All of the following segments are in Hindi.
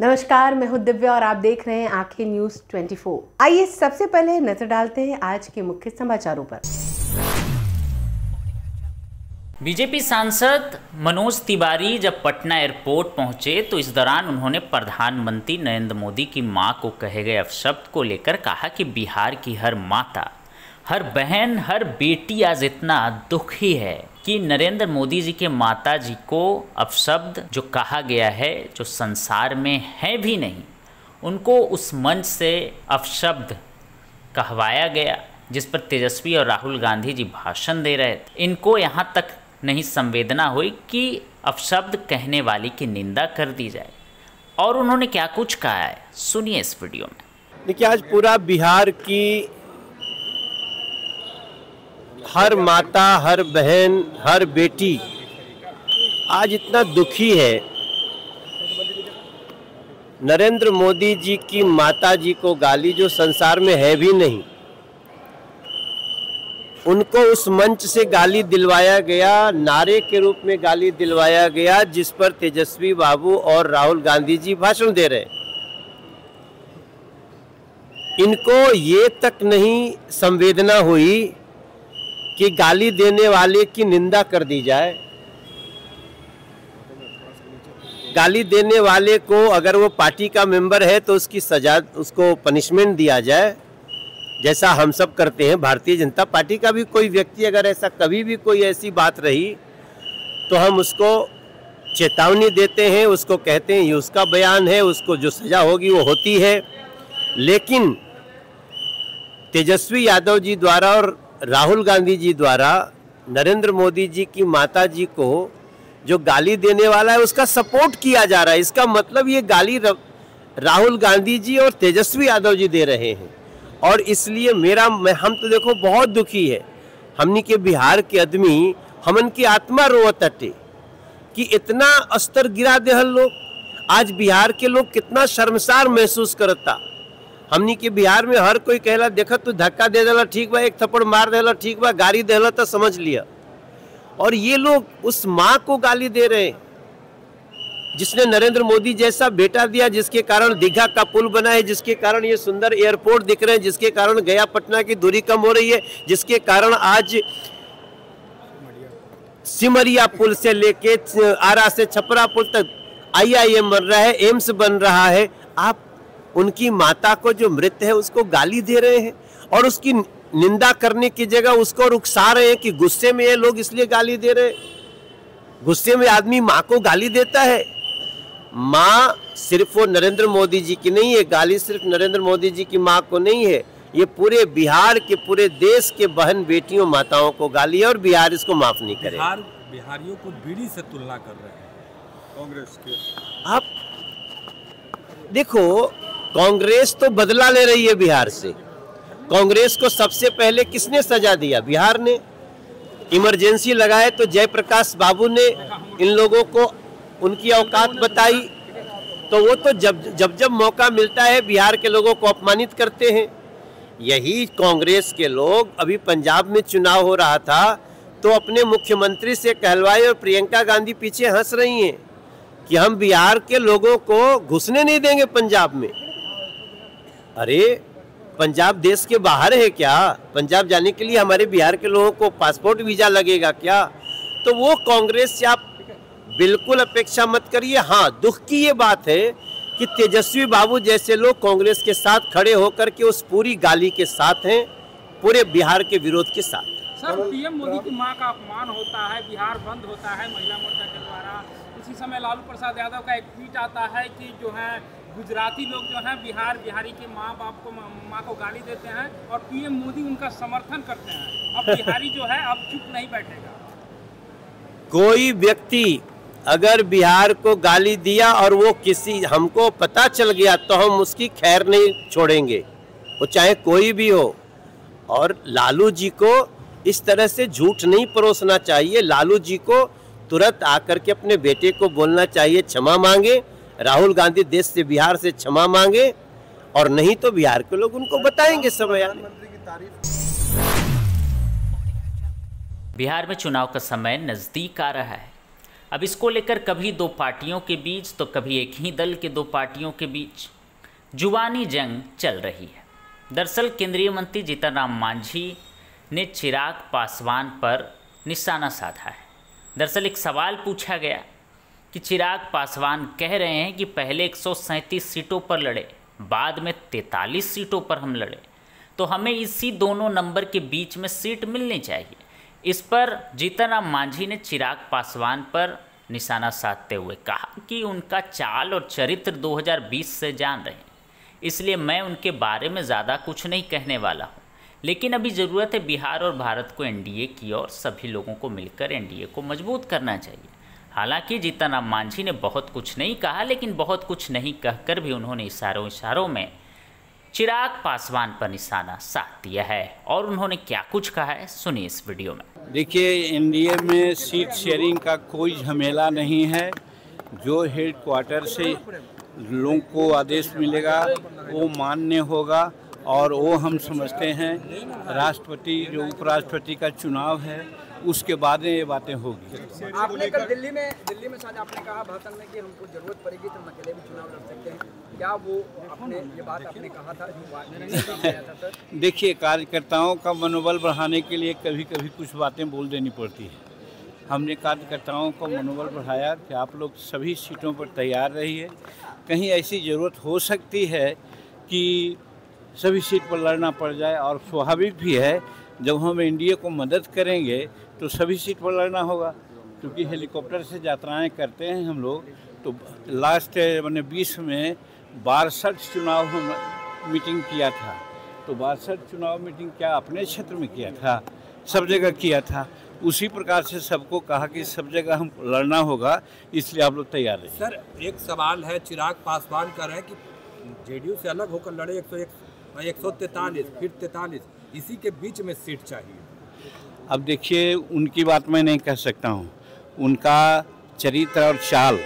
नमस्कार, मैं हूं दिव्या और आप देख रहे हैं आंखें न्यूज 24। आइए सबसे पहले नजर डालते हैं आज के मुख्य समाचारों पर। बीजेपी सांसद मनोज तिवारी जब पटना एयरपोर्ट पहुंचे तो इस दौरान उन्होंने प्रधानमंत्री नरेंद्र मोदी की मां को कहे गए अपशब्द को लेकर कहा कि बिहार की हर माता, हर बहन, हर बेटी आज इतना दुखी है कि नरेंद्र मोदी जी के माता जी को अपशब्द जो कहा गया है, जो संसार में है भी नहीं, उनको उस मंच से अपशब्द कहवाया गया जिस पर तेजस्वी और राहुल गांधी जी भाषण दे रहे थे। इनको यहाँ तक नहीं संवेदना हुई कि अपशब्द कहने वाली की निंदा कर दी जाए। और उन्होंने क्या कुछ कहा है, सुनिए इस वीडियो में। देखिए, आज पूरा बिहार की हर माता, हर बहन, हर बेटी आज इतना दुखी है। नरेंद्र मोदी जी की माता जी को गाली जो संसार में है भी नहीं, उनको उस मंच से गाली दिलवाया गया, नारे के रूप में गाली दिलवाया गया जिस पर तेजस्वी बाबू और राहुल गांधी जी भाषण दे रहे। इनको ये तक नहीं संवेदना हुई कि गाली देने वाले की निंदा कर दी जाए। गाली देने वाले को अगर वो पार्टी का मेंबर है तो उसकी सजा, उसको पनिशमेंट दिया जाए, जैसा हम सब करते हैं। भारतीय जनता पार्टी का भी कोई व्यक्ति अगर ऐसा कभी भी कोई ऐसी बात रही तो हम उसको चेतावनी देते हैं, उसको कहते हैं ये उसका बयान है, उसको जो सजा होगी वो होती है। लेकिन तेजस्वी यादव जी द्वारा और राहुल गांधी जी द्वारा नरेंद्र मोदी जी की माता जी को जो गाली देने वाला है उसका सपोर्ट किया जा रहा है। इसका मतलब ये गाली राहुल गांधी जी और तेजस्वी यादव जी दे रहे हैं। और इसलिए हम तो देखो बहुत दुखी है। हमनी के बिहार के आदमी, हमन की आत्मा रोवत अटे कि इतना अस्तर गिरा दे लोग। आज बिहार के लोग कितना शर्मसार महसूस करता। हमनी के बिहार में हर कोई कहला देखा तू धक्का दे देला ठीक बा, एक थप्पड़ मार देला ठीक बा, गाली देला तो समझ लिया। और ये लोग उस माँ को गाली दे रहे जिसने नरेंद्र मोदी जैसा बेटा दिया, जिसके कारण दीघा का पुल बना है, जिसके कारण ये सुंदर एयरपोर्ट दिख रहे हैं, जिसके कारण गया पटना की दूरी कम हो रही है, जिसके कारण आज सिमरिया पुल से लेके आरा से छपरा पुल तक IIM बन रहा है, एम्स बन रहा है। आप उनकी माता को जो मृत है उसको गाली दे रहे हैं और उसकी निंदा करने की जगह उसको रुखसा रहे हैं कि गुस्से में ये लोग इसलिए गाली दे रहे हैं। गुस्से में आदमी माँ को गाली देता है। माँ सिर्फ वो नरेंद्र मोदी जी की नहीं है, गाली सिर्फ नरेंद्र मोदी जी की माँ को नहीं है, ये पूरे बिहार के, पूरे देश के बहन बेटियों माताओं को गाली है और बिहार इसको माफ नहीं करे। बिहारियों को बीड़ी से तुलना कर रहे हैं कांग्रेस के। आप देखो, कांग्रेस तो बदला ले रही है बिहार से। कांग्रेस को सबसे पहले किसने सजा दिया? बिहार ने। इमरजेंसी लगाए तो जयप्रकाश बाबू ने इन लोगों को उनकी औकात बताई, तो वो तो जब मौका मिलता है बिहार के लोगों को अपमानित करते हैं। यही कांग्रेस के लोग, अभी पंजाब में चुनाव हो रहा था तो अपने मुख्यमंत्री से कहलवाए और प्रियंका गांधी पीछे हंस रही हैं कि हम बिहार के लोगों को घुसने नहीं देंगे पंजाब में। अरे पंजाब देश के बाहर है क्या? पंजाब जाने के लिए हमारे बिहार के लोगों को पासपोर्ट वीजा लगेगा क्या? तो वो कांग्रेस से आप बिल्कुल अपेक्षा मत करिए। हाँ, दुख की ये बात है कि तेजस्वी बाबू जैसे लोग कांग्रेस के साथ खड़े होकर के उस पूरी गाली के साथ हैं, पूरे बिहार के विरोध के साथ। सर, PM मोदी की मां का अपमान होता है, बिहार बंद होता है महिला मोर्चा के द्वारा। इसी समय लालू प्रसाद यादव का एक ट्वीट आता है कि जो है गुजराती लोग जो हैं बिहारी के माँ को गाली देते हैं और PM मोदी उनका समर्थन करते हैं। अब बिहारी जो है अब चुप नहीं बैठेगा। कोई व्यक्ति अगर बिहार को गाली दिया और वो किसी हमको पता चल गया तो हम उसकी खैर नहीं छोड़ेंगे, वो चाहे कोई भी हो। और लालू जी को इस तरह से झूठ नहीं परोसना चाहिए। लालू जी को तुरंत आकर के अपने बेटे को बोलना चाहिए क्षमा मांगे। राहुल गांधी देश से, बिहार से क्षमा मांगे, और नहीं तो बिहार के लोग उनको बताएंगे समय आने। बिहार में चुनाव का समय नजदीक आ रहा है। अब इसको लेकर कभी दो पार्टियों के बीच तो कभी एक ही दल के दो पार्टियों के बीच जुबानी जंग चल रही है। दरअसल केंद्रीय मंत्री जीतन राम मांझी ने चिराग पासवान पर निशाना साधा है। दरअसल एक सवाल पूछा गया कि चिराग पासवान कह रहे हैं कि पहले 137 सीटों पर लड़े, बाद में 43 सीटों पर हम लड़े, तो हमें इसी दोनों नंबर के बीच में सीट मिलनी चाहिए। इस पर जीतन राम मांझी ने चिराग पासवान पर निशाना साधते हुए कहा कि उनका चाल और चरित्र 2020 से जान रहे हैं, इसलिए मैं उनके बारे में ज़्यादा कुछ नहीं कहने वाला हूँ। लेकिन अभी ज़रूरत है बिहार और भारत को एनडीए की और सभी लोगों को मिलकर एनडीए को मजबूत करना चाहिए। हालांकि जीतन राम मांझी ने बहुत कुछ नहीं कहा, लेकिन बहुत कुछ नहीं कहकर भी उन्होंने इशारों में चिराग पासवान पर निशाना साध दिया है। और उन्होंने क्या कुछ कहा है, सुनिए इस वीडियो में। देखिए, एनडीए में सीट शेयरिंग का कोई झमेला नहीं है। जो हेड क्वार्टर से लोगों को आदेश मिलेगा वो मान्य होगा, और वो हम समझते हैं राष्ट्रपति जो उपराष्ट्रपति का चुनाव है उसके बाद में ये बातें होगी। आपने कल दिल्ली में शायद आपने कहा भाषण में कि हमको जरूरत पड़ेगी तो हम अकेले भी चुनाव लड़ सकते हैं, क्या वो अपने ये बात आपने कहा था? देखिए, कार्यकर्ताओं का मनोबल बढ़ाने के लिए कभी कभी कुछ बातें बोल देनी पड़ती है। हमने कार्यकर्ताओं का मनोबल बढ़ाया कि आप लोग सभी सीटों पर तैयार रहिए। कहीं ऐसी ज़रूरत हो सकती है कि सभी सीट पर लड़ना पड़ जाए, और स्वाभाविक भी है जब हम एनडीए को मदद करेंगे तो सभी सीट पर लड़ना होगा, क्योंकि हेलीकॉप्टर से यात्राएं करते हैं हम लोग। तो लास्ट मैंने 20 में 62 चुनाव मीटिंग किया था। तो 62 चुनाव मीटिंग क्या अपने क्षेत्र में किया था, सब जगह किया था। उसी प्रकार से सबको कहा कि सब जगह हम लड़ना होगा, इसलिए आप लोग तैयार रहिए। सर, एक सवाल है, चिराग पासवान कह रहे हैं कि जेडीयू से अलग होकर लड़े 143 फिर 43, इसी के बीच में सीट चाहिए। अब देखिए, उनकी बात मैं नहीं कह सकता हूँ। उनका चरित्र और चाल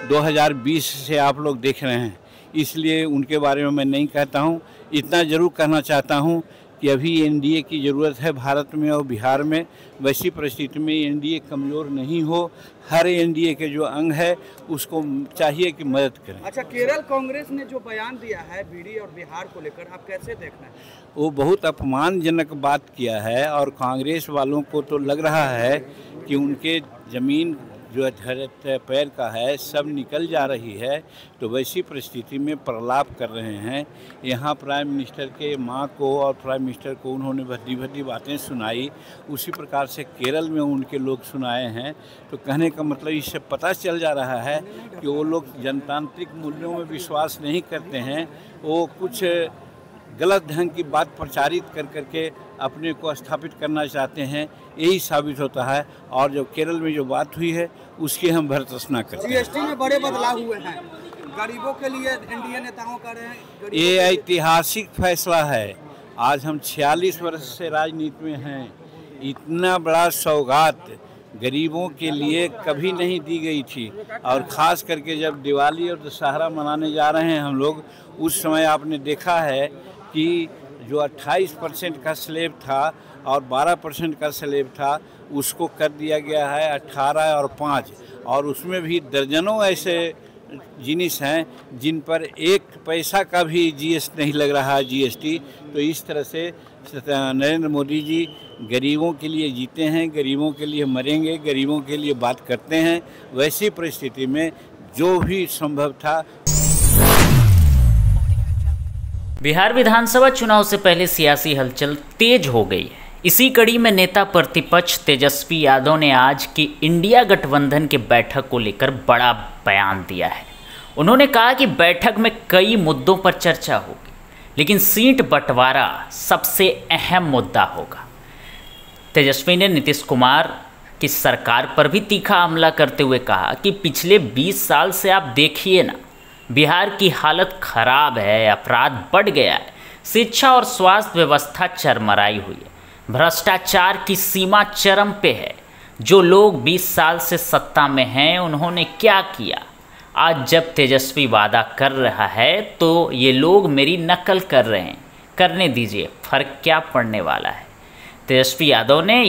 2020 से आप लोग देख रहे हैं, इसलिए उनके बारे में मैं नहीं कहता हूँ। इतना ज़रूर कहना चाहता हूँ कि अभी एनडीए की ज़रूरत है भारत में और बिहार में। वैसी परिस्थिति में एनडीए कमज़ोर नहीं हो, हर एनडीए के जो अंग है उसको चाहिए कि मदद करें। अच्छा, केरल कांग्रेस ने जो बयान दिया है बीडी और बिहार को लेकर, आप कैसे देख रहे हैं? वो बहुत अपमानजनक बात किया है, और कांग्रेस वालों को तो लग रहा है कि उनके ज़मीन जो पैर का है सब निकल जा रही है। तो वैसी परिस्थिति में प्रलाप कर रहे हैं। यहाँ प्राइम मिनिस्टर के माँ को और प्राइम मिनिस्टर को उन्होंने भद्दी भद्दी बातें सुनाई, उसी प्रकार से केरल में उनके लोग सुनाए हैं। तो कहने का मतलब इससे पता चल जा रहा है कि वो लोग जनतांत्रिक मूल्यों में विश्वास नहीं करते हैं। वो कुछ गलत ढंग की बात प्रचारित कर करके अपने को स्थापित करना चाहते हैं, यही साबित होता है। और जो केरल में जो बात हुई है उसकी हम भर्त्सना करते हैं। जीएसटी में बड़े बदलाव हुए हैं, गरीबों के लिए एनडीए नेताओं कर रहे हैं। ये ऐतिहासिक फैसला है। आज हम 46 वर्ष से राजनीति में हैं। इतना बड़ा सौगात गरीबों के लिए कभी नहीं दी गई थी, और ख़ास करके जब दिवाली और दशहरा मनाने जा रहे हैं हम लोग, उस समय आपने देखा है कि जो 28% का स्लेब था और 12% का स्लेब था, उसको कर दिया गया है 18 और 5, और उसमें भी दर्जनों ऐसे जिनिस हैं जिन पर 1 पैसा का भी जीएसटी नहीं लग रहा है, जीएसटी। तो इस तरह से नरेंद्र मोदी जी गरीबों के लिए जीते हैं, गरीबों के लिए मरेंगे, गरीबों के लिए बात करते हैं। वैसी परिस्थिति में जो भी संभव था। बिहार विधानसभा चुनाव से पहले सियासी हलचल तेज हो गई है। इसी कड़ी में नेता प्रतिपक्ष तेजस्वी यादव ने आज की इंडिया गठबंधन के बैठक को लेकर बड़ा बयान दिया है। उन्होंने कहा कि बैठक में कई मुद्दों पर चर्चा होगी, लेकिन सीट बंटवारा सबसे अहम मुद्दा होगा। तेजस्वी ने नीतीश कुमार की सरकार पर भी तीखा हमला करते हुए कहा कि पिछले 20 साल से आप देखिए ना, बिहार की हालत खराब है, अपराध बढ़ गया है, शिक्षा और स्वास्थ्य व्यवस्था चरमराई हुई है, भ्रष्टाचार की सीमा चरम पे है। जो लोग 20 साल से सत्ता में हैं उन्होंने क्या किया? आज जब तेजस्वी वादा कर रहा है तो ये लोग मेरी नकल कर रहे हैं, करने दीजिए, फर्क क्या पड़ने वाला है। तेजस्वी यादव ने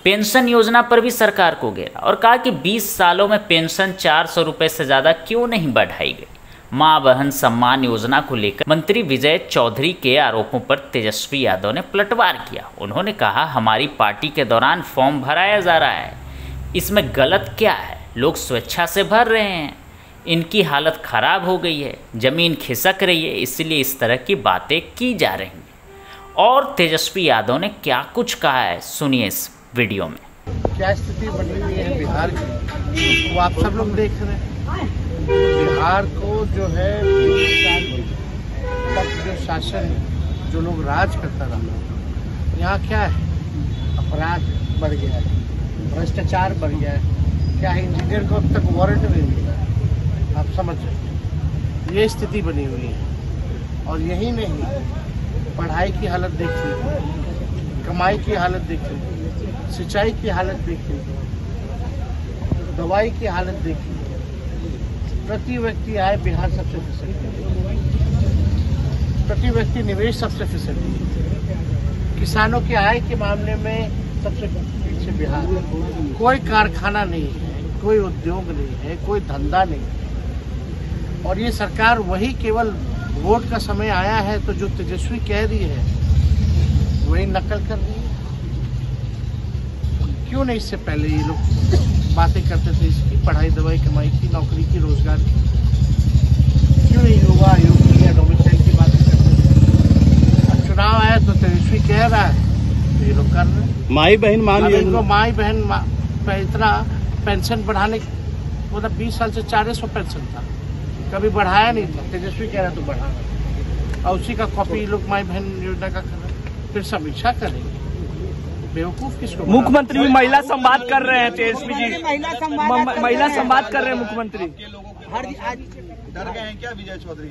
पेंशन योजना पर भी सरकार को घेरा और कहा कि 20 सालों में पेंशन 400 रुपये से ज़्यादा क्यों नहीं बढ़ाई गई। मां बहन सम्मान योजना को लेकर मंत्री विजय चौधरी के आरोपों पर तेजस्वी यादव ने पलटवार किया। उन्होंने कहा, हमारी पार्टी के दौरान फॉर्म भराया जा रहा है, इसमें गलत क्या है? लोग स्वेच्छा से भर रहे हैं, इनकी हालत खराब हो गई है, जमीन खिसक रही है, इसलिए इस तरह की बातें की जा रही हैं। और तेजस्वी यादव ने क्या कुछ कहा है, सुनिए इस वीडियो में। क्या स्थिति बनी हुई है बिहार की, वो आप सब लोग देख रहे हैं। बिहार को जो है तब जो शासन, जो लोग राज करता रहा, यहाँ क्या है, अपराध बढ़ गया है, भ्रष्टाचार बढ़ गया है, क्या है, इंजीनियर को अब तक वारंट नहीं मिला है। आप समझ रहे, ये स्थिति बनी हुई है। और यही नहीं, पढ़ाई की हालत देख लीजिए, कमाई की हालत देख लीजिए, सिंचाई की हालत देख लीजिए, दवाई की हालत देख लीजिए। प्रति व्यक्ति आय बिहार सबसे फिसलती है, प्रति व्यक्ति निवेश सबसे फिसलती है, किसानों की आय के मामले में सबसे पीछे बिहार। कोई कारखाना नहीं है, कोई उद्योग नहीं है, कोई धंधा नहीं है। और ये सरकार वही केवल वोट का समय आया है तो जो तेजस्वी कह रही है वही नकल कर रही है। क्यों नहीं इससे पहले ये लोग बातें करते थे इसकी, पढ़ाई, दवाई, कमाई की, नौकरी की, रोजगार की? क्यों नहीं युवा आयोग की या डोमिसाइल की बातें करते थे? अब चुनाव आया तो तेजस्वी कह रहा है तो ये लोग कर रहे हैं। माई बहन मान इनको माई बहन इतना पेंशन बढ़ाने, मतलब 20 साल से 400 पेंशन था, कभी बढ़ाया नहीं था। तेजस्वी कह रहा है तो बढ़ाना, और उसी का कॉपी लोग माई बहन योजना का कर रहे हैं। फिर समीक्षा करेंगे, बेवकूफ किसको? मुख्यमंत्री भी महिला संवाद कर रहे हैं, तेजस्वी जी महिला संवाद कर रहे हैं मुख्यमंत्री। डर गए हैं क्या विजय चौधरी?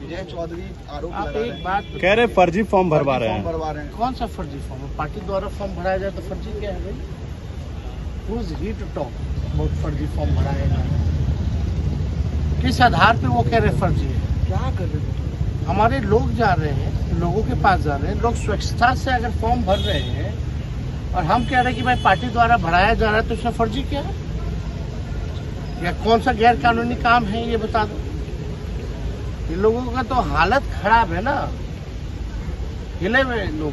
विजय चौधरी आरोप आप एक बात कह रहे फर्जी फॉर्म भरवा रहे हैं। कौन सा फर्जी फॉर्म है? पार्टी द्वारा फॉर्म भराया जाए तो फर्जी क्या है भाई? Who is he to talk about फर्जी फॉर्म भराएगा? किस आधार पे वो कह रहे फर्जी है? क्या कर रहे हैं? हमारे लोग जा रहे हैं, लोगों के पास जा रहे हैं, लोग स्वच्छता से अगर फॉर्म भर रहे हैं और हम कह रहे हैं कि भाई पार्टी द्वारा भराया जा रहा है तो उसमें फर्जी क्या है? या कौन सा गैर कानूनी काम है ये बता दो। ये लोगों का तो हालत खराब है ना, हिले हुए लोग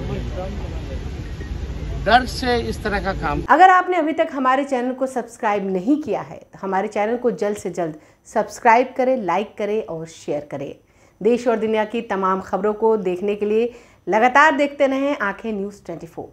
डर से इस तरह का काम। अगर आपने अभी तक हमारे चैनल को सब्सक्राइब नहीं किया है तो हमारे चैनल को जल्द से जल्द सब्सक्राइब करें, लाइक करें और शेयर करें। देश और दुनिया की तमाम खबरों को देखने के लिए लगातार देखते रहें आंखें न्यूज़ 24।